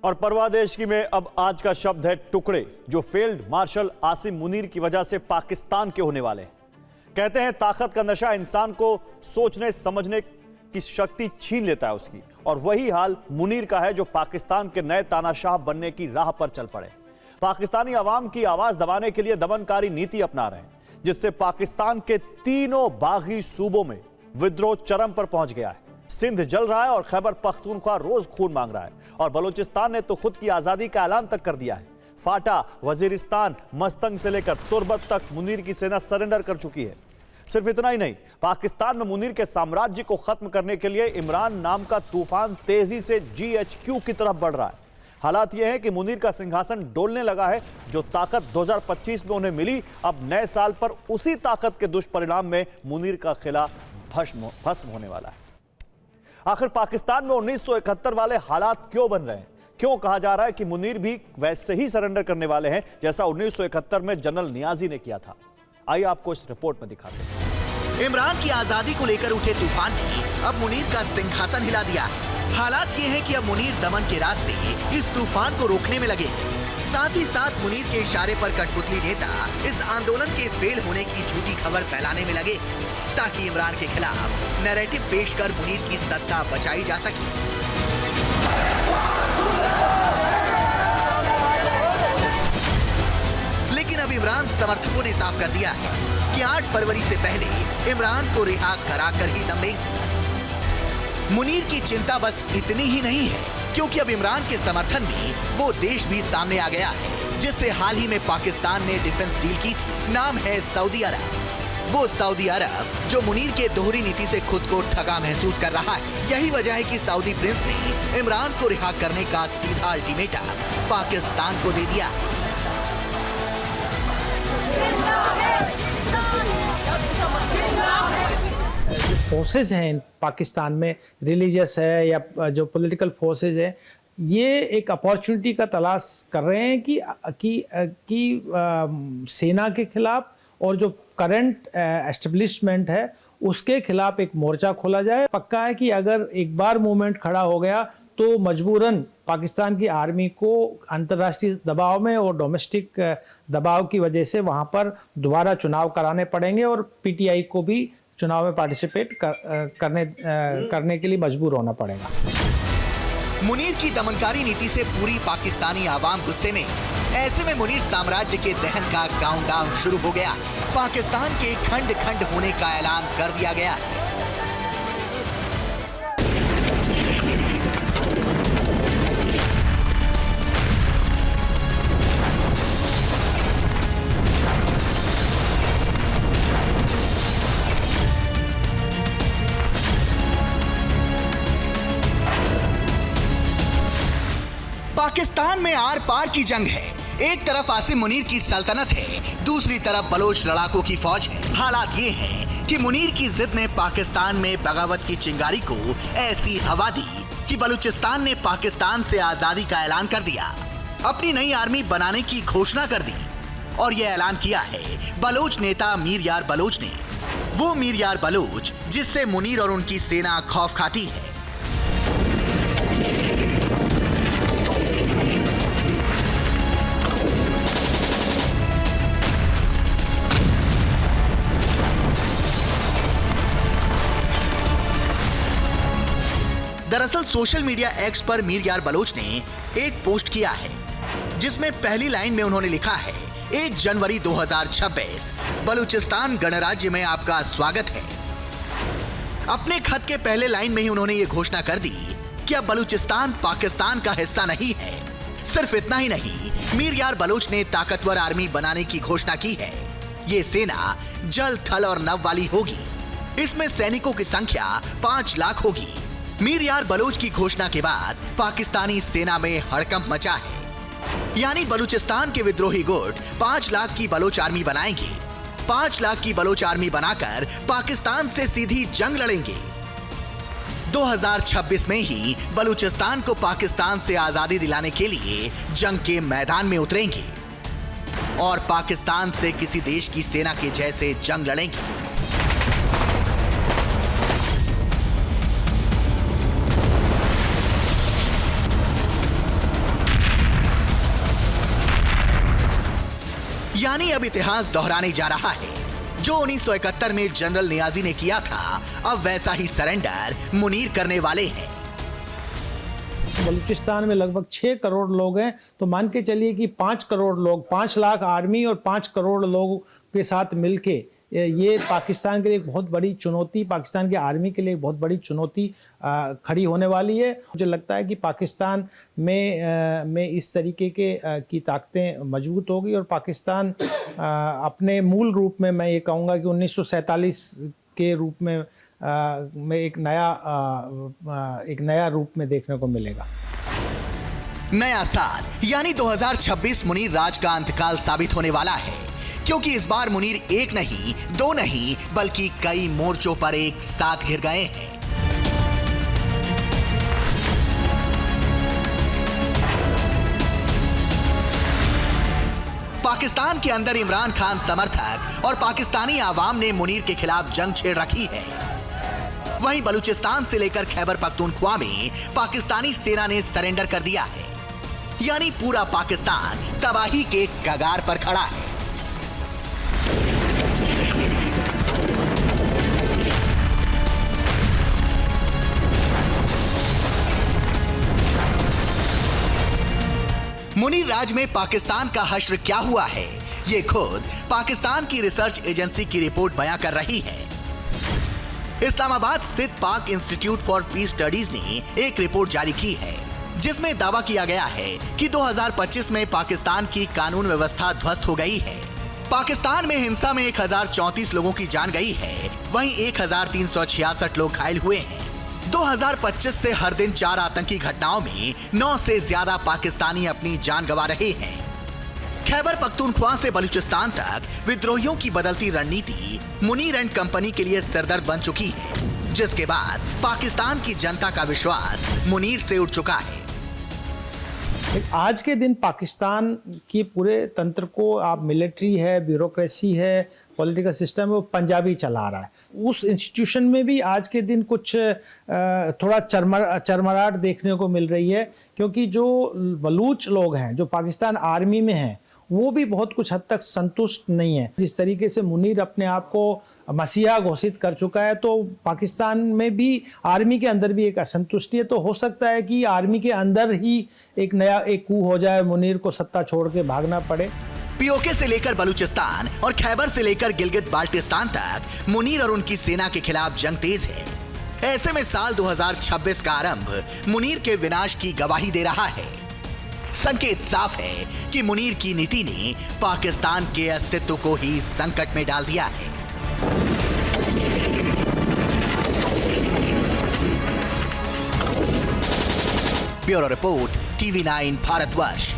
और परवाह देश की में अब आज का शब्द है टुकड़े, जो फील्ड मार्शल आसिम मुनीर की वजह से पाकिस्तान के होने वाले हैं। कहते हैं ताकत का नशा इंसान को सोचने समझने की शक्ति छीन लेता है उसकी, और वही हाल मुनीर का है जो पाकिस्तान के नए तानाशाह बनने की राह पर चल पड़े। पाकिस्तानी आवाम की आवाज दबाने के लिए दमनकारी नीति अपना रहे हैं, जिससे पाकिस्तान के तीनों बागी सूबों में विद्रोह चरम पर पहुंच गया है। सिंध जल रहा है और खैबर पख्तूनख्वा रोज खून मांग रहा है, और बलूचिस्तान ने तो खुद की आजादी का ऐलान तक कर दिया है। फाटा, वजीरिस्तान, मस्तंग से लेकर तुर्बत तक मुनीर की सेना सरेंडर कर चुकी है। सिर्फ इतना ही नहीं, पाकिस्तान में मुनीर के साम्राज्य को खत्म करने के लिए इमरान नाम का तूफान तेजी से GHQ की तरफ बढ़ रहा है। हालात यह है कि मुनीर का सिंहासन डोलने लगा है। जो ताकत 2025 में उन्हें मिली, अब नए साल पर उसी ताकत के दुष्परिणाम में मुनीर का किला भस्म होने वाला है। आखिर पाकिस्तान में 1971 वाले हालात क्यों बन रहे हैं? क्यों कहा जा रहा है कि मुनीर भी वैसे ही सरेंडर करने वाले हैं जैसा 1971 में जनरल नियाजी ने किया था? आइए आपको इस रिपोर्ट में दिखाते हैं। इमरान की आजादी को लेकर उठे तूफान ने अब मुनीर का सिंहासन हिला दिया। हालात ये हैं कि अब मुनीर दमन के रास्ते इस तूफान को रोकने में लगे। साथ ही साथ मुनीर के इशारे पर कठपुतली नेता इस आंदोलन के फेल होने की झूठी खबर फैलाने में लगे, ताकि इमरान के खिलाफ नैरेटिव पेश कर मुनीर की सत्ता बचाई जा सके। लेकिन अब इमरान समर्थकों ने साफ कर दिया है कि 8 फरवरी से पहले इमरान को रिहा कराकर ही दम लेंगे। मुनीर की चिंता बस इतनी ही नहीं है, क्योंकि अब इमरान के समर्थन में वो देश भी सामने आ गया है जिससे हाल ही में पाकिस्तान ने डिफेंस डील की थी। नाम है सऊदी अरब। वो सऊदी अरब जो मुनीर के दोहरी नीति से खुद को ठगा महसूस कर रहा है। यही वजह है कि सऊदी प्रिंस ने इमरान को रिहा करने का सीधा अल्टीमेटम पाकिस्तान को दे दिया। फोर्सेज हैं पाकिस्तान में, रिलीजियस है या जो पॉलिटिकल फोर्सेज है, ये एक अपॉर्चुनिटी का तलाश कर रहे हैं कि सेना के खिलाफ और जो करंट एस्टेब्लिशमेंट है उसके खिलाफ एक मोर्चा खोला जाए। पक्का है कि अगर एक बार मूवमेंट खड़ा हो गया तो मजबूरन पाकिस्तान की आर्मी को अंतर्राष्ट्रीय दबाव में और डोमेस्टिक दबाव की वजह से वहां पर दोबारा चुनाव कराने पड़ेंगे, और PTI को भी चुनाव में पार्टिसिपेट करने के लिए मजबूर होना पड़ेगा। मुनीर की दमनकारी नीति से पूरी पाकिस्तानी आवाम गुस्से में। ऐसे में मुनीर साम्राज्य के दहन का काउंटडाउन शुरू हो गया। पाकिस्तान के खंड खंड होने का ऐलान कर दिया गया। पाकिस्तान में आर पार की जंग है। एक तरफ आसिम मुनीर की सल्तनत है, दूसरी तरफ बलोच लड़ाकों की फौज है। हालात ये हैं कि मुनीर की जिद ने पाकिस्तान में बगावत की चिंगारी को ऐसी हवा दी कि बलूचिस्तान ने पाकिस्तान से आजादी का ऐलान कर दिया, अपनी नई आर्मी बनाने की घोषणा कर दी। और यह ऐलान किया है बलोच नेता मीर यार बलोच ने। वो मीर यार बलोच जिससे मुनीर और उनकी सेना खौफ खाती है। दरअसल सोशल मीडिया एक्स पर मीर यार बलोच ने एक पोस्ट किया है, जिसमें पहली लाइन में उन्होंने लिखा है 1 जनवरी 2026 बलूचिस्तान गणराज्य में आपका स्वागत है। अपने खत के पहले लाइन में ही उन्होंने ये घोषणा कर दी कि अब बलूचिस्तान पाकिस्तान का हिस्सा नहीं है। सिर्फ इतना ही नहीं, मीर यार बलोच ने ताकतवर आर्मी बनाने की घोषणा की है। ये सेना जल, थल और नभ वाली होगी। इसमें सैनिकों की संख्या 5 लाख होगी। मीर यार बलोच की घोषणा के बाद पाकिस्तानी सेना में हड़कंप मचा है। यानी बलूचिस्तान के विद्रोही गुट 5 लाख की बलोच आर्मी बनाएंगे। 5 लाख की बलोच आर्मी बनाकर पाकिस्तान से सीधी जंग लड़ेंगे। 2026 में ही बलूचिस्तान को पाकिस्तान से आजादी दिलाने के लिए जंग के मैदान में उतरेंगे और पाकिस्तान से किसी देश की सेना के जैसे जंग लड़ेंगे। यानी अब इतिहास दोहराने जा रहा है। जो 1971 में जनरल नियाजी ने किया था, अब वैसा ही सरेंडर मुनीर करने वाले हैं। बलूचिस्तान में लगभग 6 करोड़ लोग हैं, तो मान के चलिए कि 5 करोड़ लोग, 5 लाख आर्मी और 5 करोड़ लोगों के साथ मिलके ये पाकिस्तान के लिए एक बहुत बड़ी चुनौती, पाकिस्तान की आर्मी के लिए एक बहुत बड़ी चुनौती खड़ी होने वाली है। मुझे लगता है कि पाकिस्तान में इस तरीके की ताकतें मजबूत होगी और पाकिस्तान अपने मूल रूप में, मैं ये कहूँगा कि 1947 के रूप में एक नया रूप में देखने को मिलेगा। नया साल यानी 2026 मुनीर राज का अंतकाल साबित होने वाला है, क्योंकि इस बार मुनीर एक नहीं, दो नहीं, बल्कि कई मोर्चों पर एक साथ घिर गए हैं। पाकिस्तान के अंदर इमरान खान समर्थक और पाकिस्तानी आवाम ने मुनीर के खिलाफ जंग छेड़ रखी है। वहीं बलूचिस्तान से लेकर खैबर पख्तूनख्वा में पाकिस्तानी सेना ने सरेंडर कर दिया है, यानी पूरा पाकिस्तान तबाही के कगार पर खड़ा है। मुनीर राज में पाकिस्तान का हश्र क्या हुआ है, ये खुद पाकिस्तान की रिसर्च एजेंसी की रिपोर्ट बयां कर रही है। इस्लामाबाद स्थित पाक इंस्टीट्यूट फॉर पीस स्टडीज ने एक रिपोर्ट जारी की है, जिसमें दावा किया गया है कि 2025 में पाकिस्तान की कानून व्यवस्था ध्वस्त हो गई है। पाकिस्तान में हिंसा में 1034 लोगों की जान गई है, वहीं 1366 लोग घायल हुए हैं। 2025 से हर दिन 4 आतंकी घटनाओं में 9 से ज्यादा पाकिस्तानी अपनी जान गंवा रहे हैं। खैबर पख्तूनख्वा से बलूचिस्तान तक विद्रोहियों की बदलती रणनीति मुनीर एंड कंपनी के लिए सिरदर्द बन चुकी है, जिसके बाद पाकिस्तान की जनता का विश्वास मुनीर से उठ चुका है। आज के दिन पाकिस्तान की पूरे तंत्र को, आप मिलिट्री है, ब्यूरोक्रेसी है, पॉलिटिकल सिस्टम है, वो पंजाबी चला रहा है। उस इंस्टीट्यूशन में भी आज के दिन कुछ थोड़ा चरमराहट देखने को मिल रही है, क्योंकि जो बलूच लोग हैं जो पाकिस्तान आर्मी में हैं, वो भी बहुत कुछ हद तक संतुष्ट नहीं है। जिस तरीके से मुनीर अपने आप को मसीहा घोषित कर चुका है, तो पाकिस्तान में भी आर्मी के अंदर भी एक असंतुष्टि है। तो हो सकता है कि आर्मी के अंदर ही एक नया कू हो जाए, मुनीर को सत्ता छोड़ के भागना पड़े। पीओके से लेकर बलूचिस्तान और खैबर से लेकर गिलगित बाल्टिस्तान तक मुनीर और उनकी सेना के खिलाफ जंग तेज है। ऐसे में साल 2026 का आरंभ मुनीर के विनाश की गवाही दे रहा है। संकेत साफ है कि मुनीर की नीति ने पाकिस्तान के अस्तित्व को ही संकट में डाल दिया है। Bureau report, TV9 Bharatvarsh.